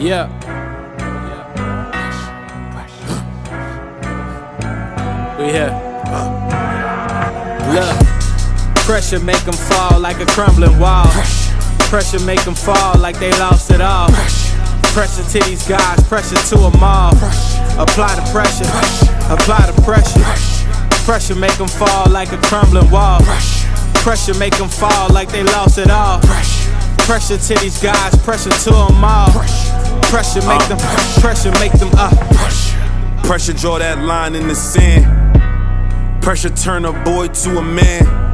Yeah. We here. Look, pressure make them fall like a crumbling wall. Pressure make them fall like they lost it all. Pressure to these guys, pressure to them all. Apply the pressure, apply the pressure. Pressure make them fall like a crumbling wall. Pressure make them fall like they lost it all. Pressure to these guys, pressure to them all. Pressure make them, Pressure draw that line in the sand. Pressure turn a boy to a man.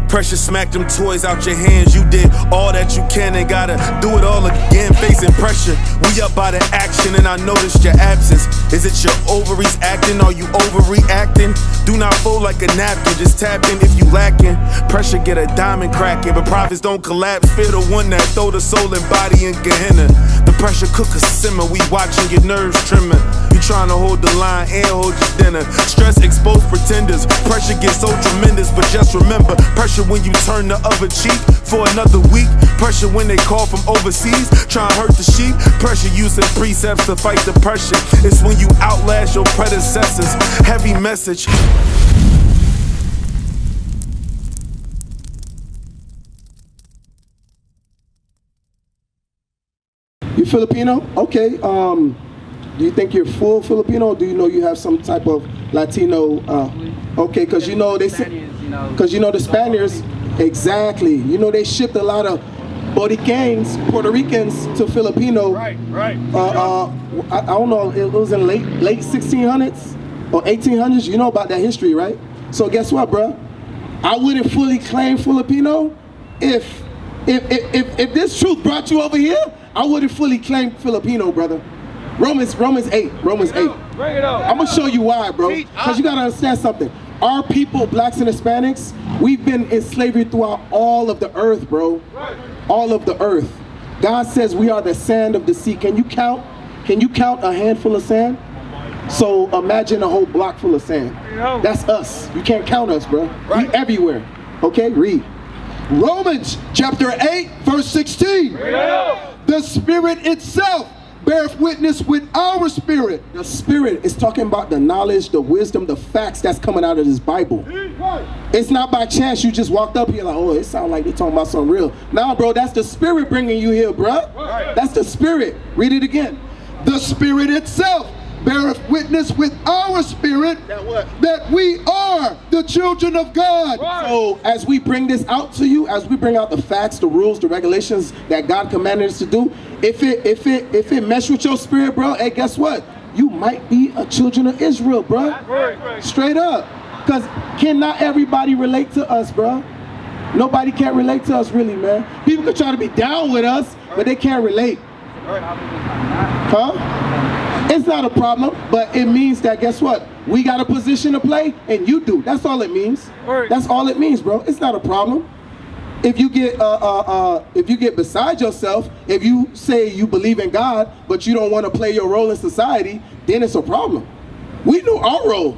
Pressure smack them toys out your hands. You did all that you can and gotta do it all again. Facing pressure, we up by the action and I noticed your absence. Is it your ovaries acting? Are you overreacting? Do not fold like a napkin, just tap in if you lacking. Pressure get a diamond cracking, but profits don't collapse. Fear the one that throw the soul and body in Gehenna. The pressure cooker simmer, we watching your nerves trimming. You trying to hold the line and hold your dinner. Stress exposed pretenders, pressure gets so tremendous. But just remember, pressure when you turn the other cheek for another week. Pressure when they call from overseas, try and hurt the sheep. Pressure using precepts to fight the pressure. It's when you outlast your predecessors. Heavy message. You Filipino? Okay. Do you think you're full Filipino, or do you know you have some type of Latino? Okay, because you know they say, because you know the Spaniards, exactly. You know they shipped a lot of Boricanes, Puerto Ricans to Filipino. Right. I don't know. It was in late 1600s or 1800s. You know about that history, right? So guess what, bro? I wouldn't fully claim Filipino if this truth brought you over here. I wouldn't fully claim Filipino, brother. Romans 8. Bring it up. I'm gonna show you why, bro. Because you gotta understand something. Our people, blacks and Hispanics, we've been in slavery throughout all of the earth, bro. All of the earth. God says we are the sand of the sea. Can you count a handful of sand? So imagine a whole block full of sand. That's us. You can't count us, bro. We everywhere. Okay, read. Romans chapter 8, verse 16. The Spirit itself beareth witness with our spirit. The Spirit is talking about the knowledge, the wisdom, the facts that's coming out of this Bible. It's not by chance you just walked up here like, oh, it sounds like they're talking about something real. Nah, bro, that's the Spirit bringing you here, bro. That's the Spirit. Read it again. The Spirit itself beareth witness with our spirit that we are the children of God. So as we bring this out to you, as we bring out the facts, the rules, the regulations that God commanded us to do, if it mesh with your spirit, bro, hey, guess what? You might be a children of Israel, bro. Straight up. Because can not everybody relate to us, bro? Nobody can relate to us really, man. People can try to be down with us, but they can't relate. Huh? It's not a problem, but it means that, guess what? We got a position to play, and you do. That's all it means. That's all it means, bro. It's not a problem. If you get beside yourself, if you say you believe in God, but you don't want to play your role in society, then it's a problem. We know our role.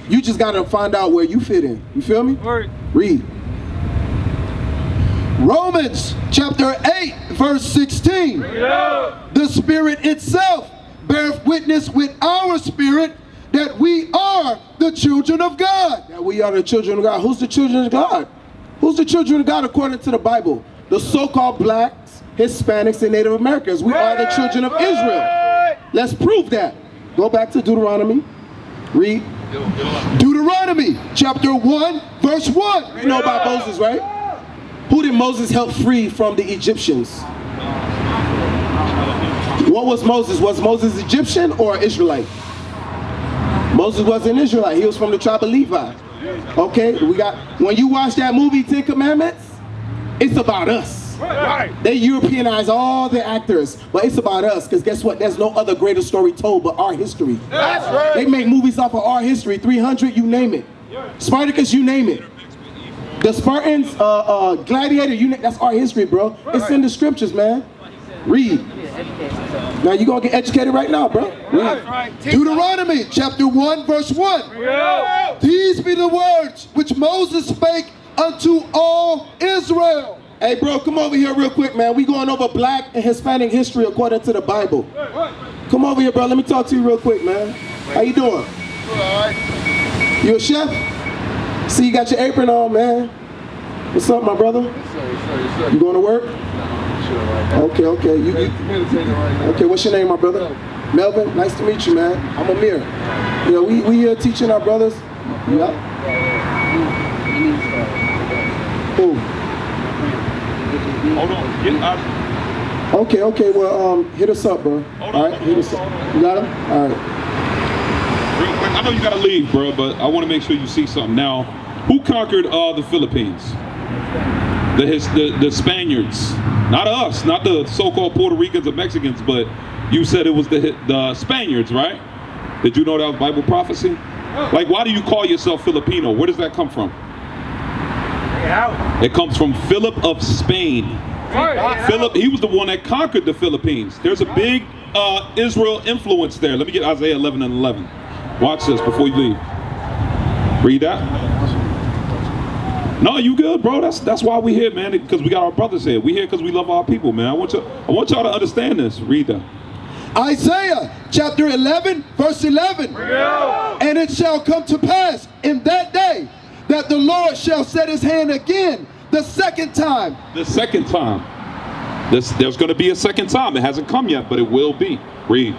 You just got to find out where you fit in. You feel me? Read. Romans chapter 8, verse 16. The Spirit itself beareth witness with our spirit that we are the children of God. That we are the children of God. Who's the children of God? Who's the children of God according to the Bible? The so-called blacks, Hispanics, and Native Americans. We are the children of Israel. Let's prove that. Go back to Deuteronomy. Read. Deuteronomy chapter 1, verse 1. You know about Moses, right? Who did Moses help free from the Egyptians? What was Moses? Was Moses Egyptian or Israelite? Moses was an Israelite. He was from the tribe of Levi. Okay, we got, when you watch that movie, 10 Commandments, it's about us. They Europeanize all the actors, but it's about us, because guess what? There's no other greater story told but our history. They make movies off of our history, 300, you name it. Spartacus, you name it. The Spartans, Gladiator, that's our history, bro. It's in the scriptures, man. Read. Now you gonna get educated right now, bro. Read. Deuteronomy chapter 1, verse 1. These be the words which Moses spake unto all Israel. Hey, bro, come over here real quick, man. We going over Black and Hispanic history according to the Bible. Come over here, bro. Let me talk to you real quick, man. How you doing? All right. You a chef? See, you got your apron on, man. What's up, my brother? Yes, sir. You going to work? Okay. Okay, what's your name, my brother? Melvin. Nice to meet you, man. I'm Aamir. Yeah, we here teaching our brothers. Yeah. Who? Hold on. Get out. Okay. Well, hit us up, bro. All right, hit us up. You got him? All right. Real quick, I know you gotta leave, bro, but I want to make sure you see something. Now, who conquered the Philippines? The Spaniards. Not us, not the so-called Puerto Ricans or Mexicans, but you said it was the Spaniards, right? Did you know that was Bible prophecy? Like, why do you call yourself Filipino? Where does that come from? It comes from Philip of Spain. Philip, he was the one that conquered the Philippines. There's a big Israel influence there. Let me get Isaiah 11 and 11. Watch this before you leave. Read that. No, you good, bro. That's why we here, man. Because we got our brothers here. We here because we love our people, man. I want y'all to understand this. Read that. Isaiah chapter 11, verse 11. And it shall come to pass in that day that the Lord shall set his hand again the second time. The second time. There's going to be a second time. It hasn't come yet, but it will be. Read.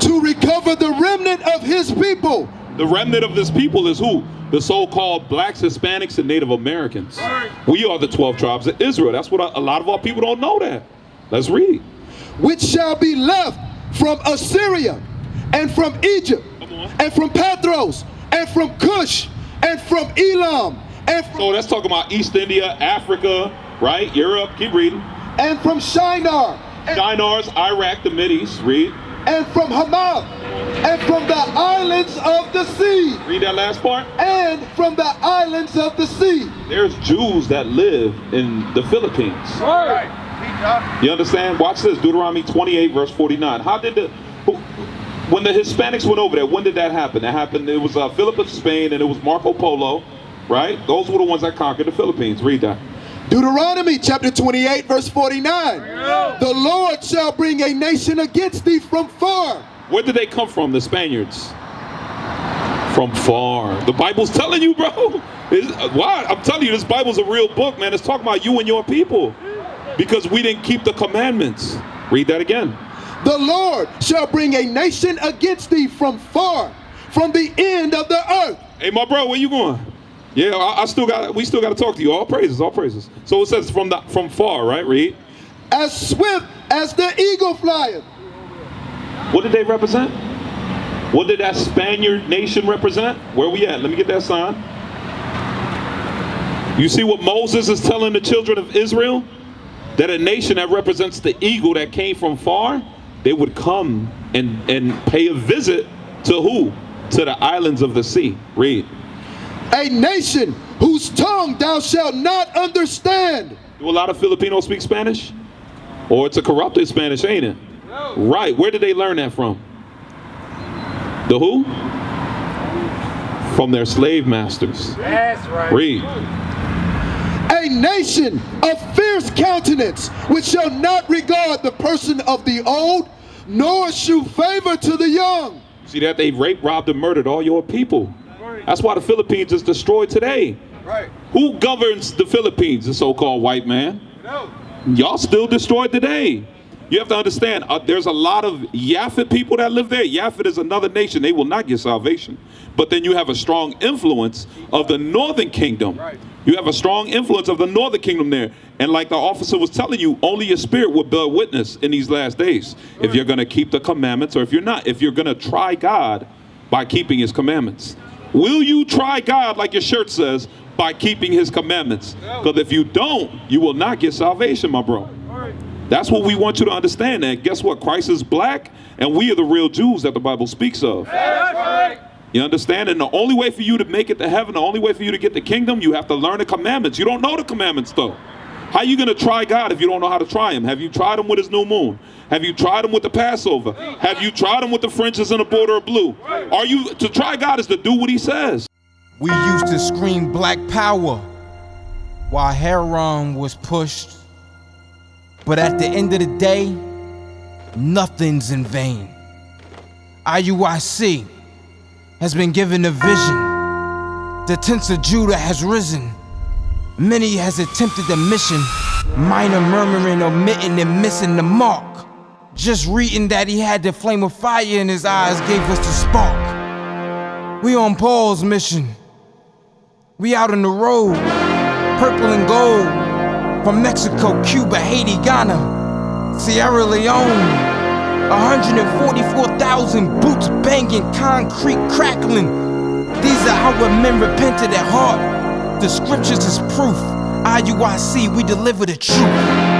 To recover the remnant of his people. The remnant of this people is who? The so-called blacks, Hispanics, and Native Americans. We are the 12 tribes of Israel. That's what a lot of our people don't know that. Let's read. Which shall be left from Assyria, and from Egypt, and from Pathros, and from Cush, and from Elam, and from... So that's talking about East India, Africa, right? Europe, keep reading. And from Shinar. Shinar's Iraq, the Mideast, read. And from Hamath, and from the islands of the sea. Read that last part. And from the islands of the sea. There's Jews that live in the Philippines. All right. You understand? Watch this, Deuteronomy 28, verse 49. When the Hispanics went over there, when did that happen? That happened, it was Philip of Spain and it was Marco Polo, right? Those were the ones that conquered the Philippines. Read that. Deuteronomy chapter 28, verse 49. The Lord shall bring a nation against thee from far. Where did they come from, the Spaniards? From far. The Bible's telling you, bro. Why? I'm telling you, this Bible's a real book, man. It's talking about you and your people. Because we didn't keep the commandments. Read that again. The Lord shall bring a nation against thee from far, from the end of the earth. Hey, my bro, where you going? Yeah, we still got to talk to you. All praises, all praises. So it says from far, right? Read. As swift as the eagle flieth. What did they represent? What did that Spaniard nation represent? Where we at? Let me get that sign. You see what Moses is telling the children of Israel? That a nation that represents the eagle that came from far, they would come and pay a visit to who? To the islands of the sea. Read. A nation whose tongue thou shalt not understand. Do a lot of Filipinos speak Spanish? Or it's a corrupted Spanish, ain't it? No. Right. Where did they learn that from? The who? From their slave masters. That's right. Read. A nation of fierce countenance, which shall not regard the person of the old, nor shew favor to the young. See that? They raped, robbed, and murdered all your people. That's why the Philippines is destroyed today. Right. Who governs the Philippines? The so-called white man. No. Y'all still destroyed today. You have to understand, there's a lot of Yaphet people that live there. Yaphet is another nation. They will not get salvation. But then you have a strong influence of the northern kingdom. Right. You have a strong influence of the northern kingdom there. And like the officer was telling you, only your spirit will bear witness in these last days. Right. If you're going to keep the commandments or if you're not. If you're going to try God by keeping his commandments. Will you try God, like your shirt says, by keeping his commandments? Because if you don't, you will not get salvation, my bro. That's what we want you to understand. And guess what? Christ is black, and we are the real Jews that the Bible speaks of. You understand? And the only way for you to make it to heaven, the only way for you to get the kingdom, you have to learn the commandments. You don't know the commandments, though. How are you going to try God if you don't know how to try him? Have you tried him with his new moon? Have you tried him with the Passover? Have you tried him with the fringes and the border of blue? To try God is to do what he says. We used to scream black power while Heron was pushed But at the end of the day, nothing's in vain. IUIC has been given a vision. The tents of Judah has risen. Many has attempted the mission, minor murmuring, omitting, and missing the mark. Just reading that he had the flame of fire in his eyes gave us the spark. We on Paul's mission. We out on the road, purple and gold, from Mexico, Cuba, Haiti, Ghana, Sierra Leone. 144,000 boots banging, concrete crackling. These are our men repented at heart. The scriptures is proof. IUIC, we deliver the truth.